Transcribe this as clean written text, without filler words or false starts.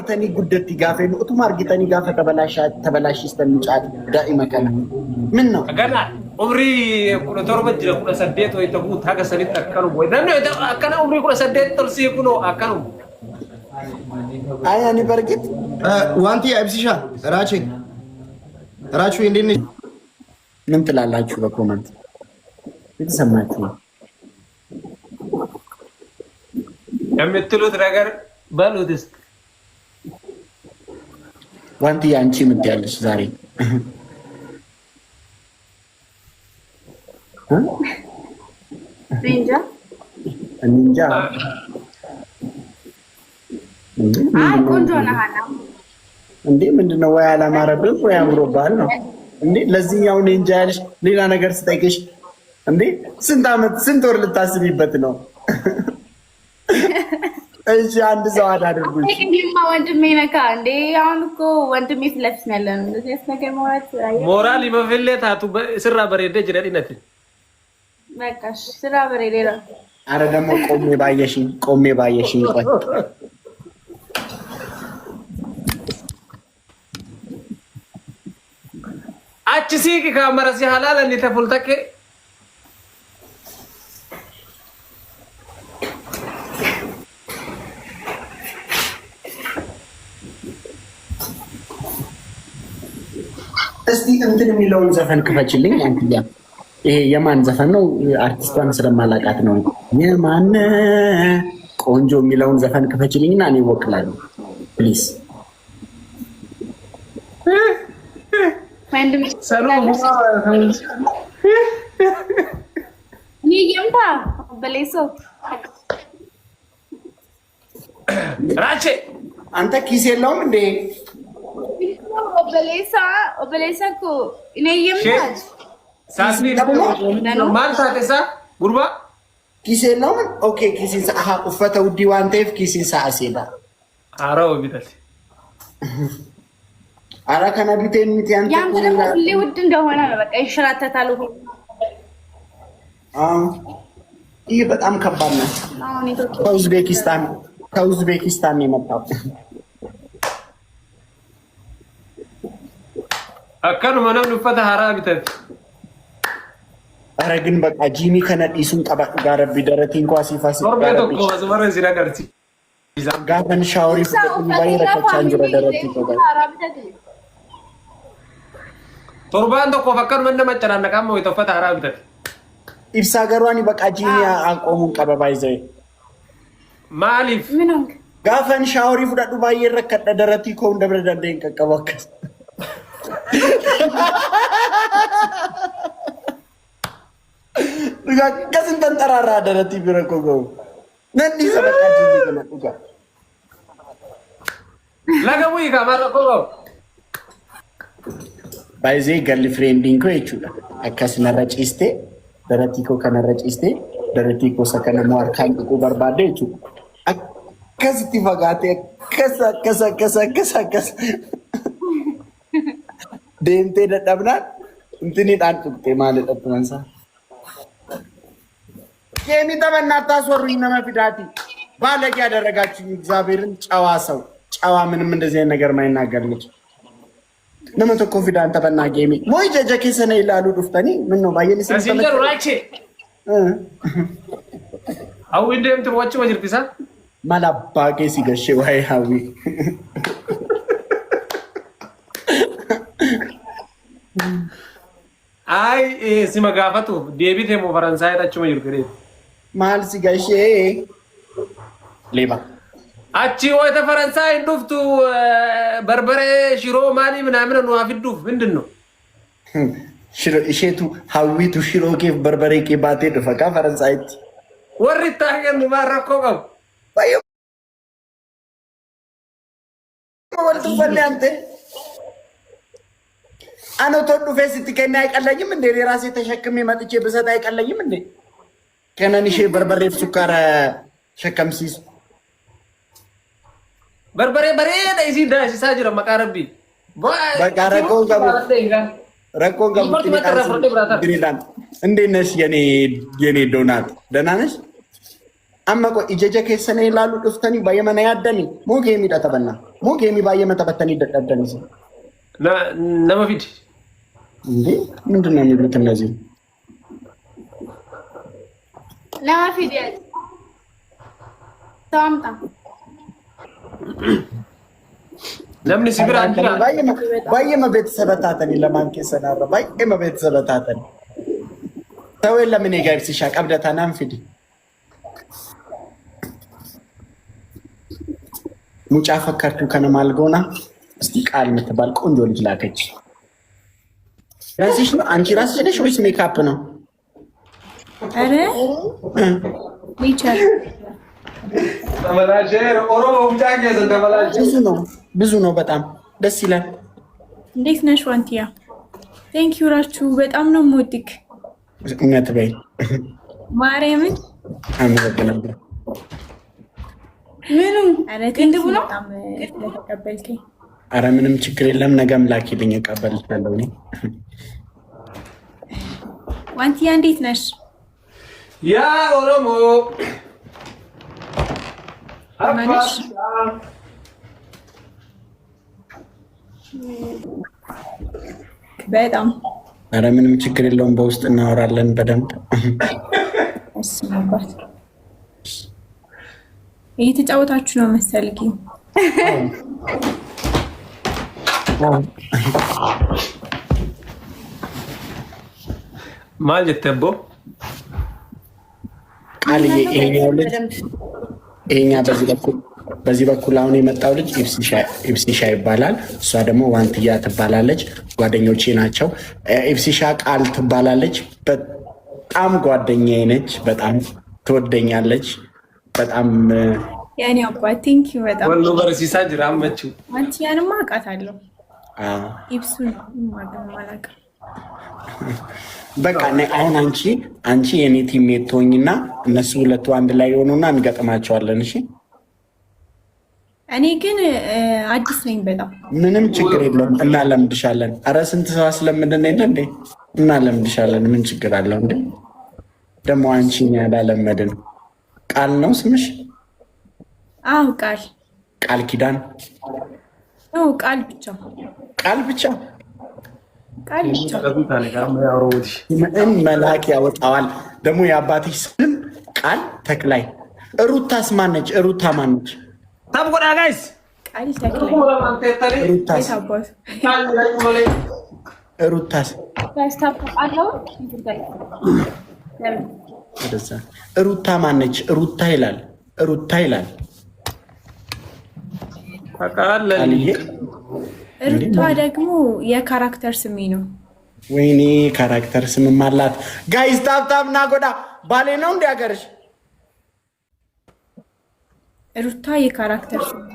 argitanii guddatti gaafee utuma argitanii gaafa tabalaashistanii caati daa'ima kana min ነው gana umri kuna torba jira kuna saddeet way tagu taga sanit akkanu way danno akkana umri kuna saddeet tolsi kuno akkanu ayani bargit ዋንቲ አብሲሻ ራቹ እንዴት ምን ትላላችሁ በኮመንት የተሰማችሁ የምትሉት ነገር በሉት እስኪ ዋንቲ አንቺ ምን ትያለሽ ዛሬ እንጃ ቆንጆ ነህ እንዴ ምንድነው ወይ አላማረብም ወይ አምሮባል ነው እንዴ ለዚህኛው እንጃ ያለሽ ሌላ ነገር ስጠይቅሽ እንዴ ስንት ወር ልታስቢበት ነው እሺ አንድ ሰው አዳርጉኝ እንዴማ ወንድሜ ነካ እንዴ አሁን እኮ ወንድሜ ስለፍስ ያለን እንደዚህ ነገር ማለት ሞራል ይበፍለታቱ ስራ በሬደ ጅረዲነት በቃ ስራ በሬደ አረ ደግሞ ቆሜ ባየሽኝ ቆይ አቺሲ ከካሜራ ሲሐላል እንዴ ተፈልተከ እስቲ እንትን የሚለውን ዘፈን ክፈችልኝ አንተያ ይሄ የማን ዘፈን ነው አርቲስቷን ስለማላቃት ነው የማን ቆንጆ የሚለውን ዘፈን ክፈችልኝና እኔ ወክላለሁ ፕሊዝ ወንድሜ ሰላም ይየምታ በሌሶ ራቼ አንተ ኪስ የለውም እንዴ obelesa ko inayem taj ሳስቢ ማልታተሳ ጉርባ ኪስ የለውም ኦኬ ኪሲን ሰሃ ቁፈተ ውዲ ዋንቴፍ ኪሲን ሰአሴዳ አራው ቢታስ አራ ከናቢቴን ሚቲያን ያን ደግሞ ሁሌ ውድ እንደሆነ ነው በቃ ይሽራተታል ይሄ በጣም ከባድ ነው ከኡዝቤኪስታን የመጣው አከኑ ማንም ንፈተ ሐራቢተት አረ ግን በቃ ጂሚ ከነዲሱን ጠባቅ ጋር ቢደረቲ እንኳን ሲፋስ ኦርቤቶ ኮዝመረ ሲራጋርቲ ጋፈን ሻወሪ ፍቅም ባይረከቻ እንጀራ ደረቲ ተባለ ቶርባን ተኮ ፈከኑ ምን መጨናነቃም ወይ ተፈተ ሐራቢተት ኢብሳ ገሯኒ በቃ ጂሚ አቆሙን ቀበባይዘይ ማሊፍ ምንም ጋፈን ሻወሪ ፍዳዱ ባይረከደ ደረቲ ኮ እንደብረዳንደን ቀቀበከስ ከስንት ተንጠራራ ደረቲ ቢረኮጎ ነዲ ሰበቃጂ ይገለጡጋ ለገቡ ይጋማረኮ ባይዜ ገርል ፍሬንዲንግ ኮ ይቹላ አካስ ነረጪስቴ ደረቲኮ ከነረጪስቴ ደረቲኮ ሰከነ ሟርካን ቁ በርባደ ይቹ አካስቲ ፈጋቴ ከሳ ደምቴ ደደብናት እንትኒ ጣንጥቴ ማለት አጥመንሳ የሚተበናታ አስወሩኝ ነመፊዳቲ ባለጌ ያደረጋችሁ እግዚአብሔርን ጨዋ ምንም እንደዚህ አይነት ነገር ማይናገር ልጅ ለምን ኮንፊደንት ተበና ጌሚ ሞይ ጀጀ ከሰነ ይላሉ ዱፍተኒ ምን ነው ባየኒ ሲንጀር ራቼ አው እንደም ትወጭ ወጅርቲሳ ማላባጌ ሲገሽ ወይ ሃዊ አይ ሲመጋፈቱ ዴቪድ ሄሞ ፈረንሳይ ታችሁ ይርገሬ ማል ሲገሽ ሌባ አቺ ወይ ተፈረንሳይ ዱፍቱ በርበሬ ሽሮ ማሊ ምናምን ነው አፍዱፍ ምንድነው ሽሮ እሸቱ ሃዊቱ ሽሮ ኬፍ በርበሬ ኬ ባቴ ደፈካ ፈረንሳይ ወሪታ ገን ማረኮ ቀው ባዮ ወልቱ ፈለንተ አኖ ተዱ ፌስቲ ከና አይቀለኝም እንዴ ራሴ ተሸክሜ መጥቼ በሰጣ አይቀለኝም እንዴ ከነንሽ በርበሬ ሱካር ሸከምሲስ በርበሬ በሬ ዳይሲ ዳይሲ ሳጅራ መቃረቢ በቃ ረቆን ጋር ግሪላን እንዴ ነሽ የኔ ዶናት ደህና ነሽ አመቆ ኢጀጀ ከሰነ ይላሉ ጥፍተኒ በየመና ያደኒ ሞጌ የሚዳ ተበና ሞ ጌሚ ባየመ ተበተን ይደቀደንስ ለማፊድ እንዴ ምንድነው የሚሉት እነዚህ ለማፊድ ታምጣ ለምን ሲብራ አንተ ባየመ ቤተሰብ ታተን ለማንከ ሰናራ ባየመ ቤተሰብ ታተን ተው ለምን ይጋብስ ይሻቀብደታ ናንፊድ ሙጫ ፈከርቱ ከነማልጎና እስቲ ቃል የምትባል ቆንጆ ልጅ ላከች። ራስሽ ነው አንቺ ራስሽ ነሽ ወይስ ሜካፕ ነው? አረ ኔቸር ተመላጀር ኦሮሞ ሙጫ ተመላጀር ብዙ ነው በጣም ደስ ይላል። እንዴት ነሽ ዋንቲያ? ቴንክ ዩ ራችሁ በጣም ነው የምወድክ። እውነት በይ ማርያምን አመሰግናለሁ። ምንም ቅንድቡ ነው ለተቀበልከኝ። አረ ምንም ችግር የለም። ነገም ላኪልኝ እቀበልሻለሁ። እኔ ዋንቲያ እንዴት ነሽ? ያ ኦሮሞ አማንሽ በጣም አረ ምንም ችግር የለውም። በውስጥ እናወራለን በደንብ። አስማባት እየተጫወታችሁ ነው መሰልኝ። ማለት ተቦ ቃል ይሄኛው ልጅ ይሄኛ በዚህ በኩል አሁን የመጣው ልጅ ኢብሲሻ ይባላል። እሷ ደግሞ ዋንትያ ትባላለች። ጓደኞቼ ናቸው። ኢብሲሻ ቃል ትባላለች። በጣም ጓደኛዬ ነች። በጣም ትወደኛለች። በጣም ያኔ አባት ቴንክ ዩ በጣም ወሎ በርሲሳ ጅራመቹ ዋንቲያንማ አውቃታለሁ። ኢብሱን ማለቅ በቃ አሁን አንቺ የኔ ቲሜት ትሆኝና እነሱ ሁለቱ አንድ ላይ የሆኑና እንገጥማቸዋለን። እሺ እኔ ግን አዲስ ነኝ በጣም ምንም ችግር የለውም። እናለምድሻለን። አረ ስንት ሰው አስለምደን የለ እንዴ? እናለምድሻለን። ምን ችግር አለው እንዴ? ደግሞ አንቺን ያላለመድን ቃል ነው ስምሽ? አዎ ቃል ኪዳን ነው። ቃል ብቻ ምን መላክ ያወጣዋል ደግሞ። የአባትሽ ስም ቃል ተክላይ። ሩታስ ማነች? ሩታ ማነች? ታብቆዳ ጋይስ ቃል ተክላይ ሩታስ ሩታ ማነች? ሩታ ይላል። ሩታ ደግሞ የካራክተር ስሜ ነው። ወይኔ ካራክተር ስምም አላት። ጋይስ ታብታብ ና ጎዳ ባሌ ነው እንዲ ሀገርሽ። ሩታ የካራክተር ስሜ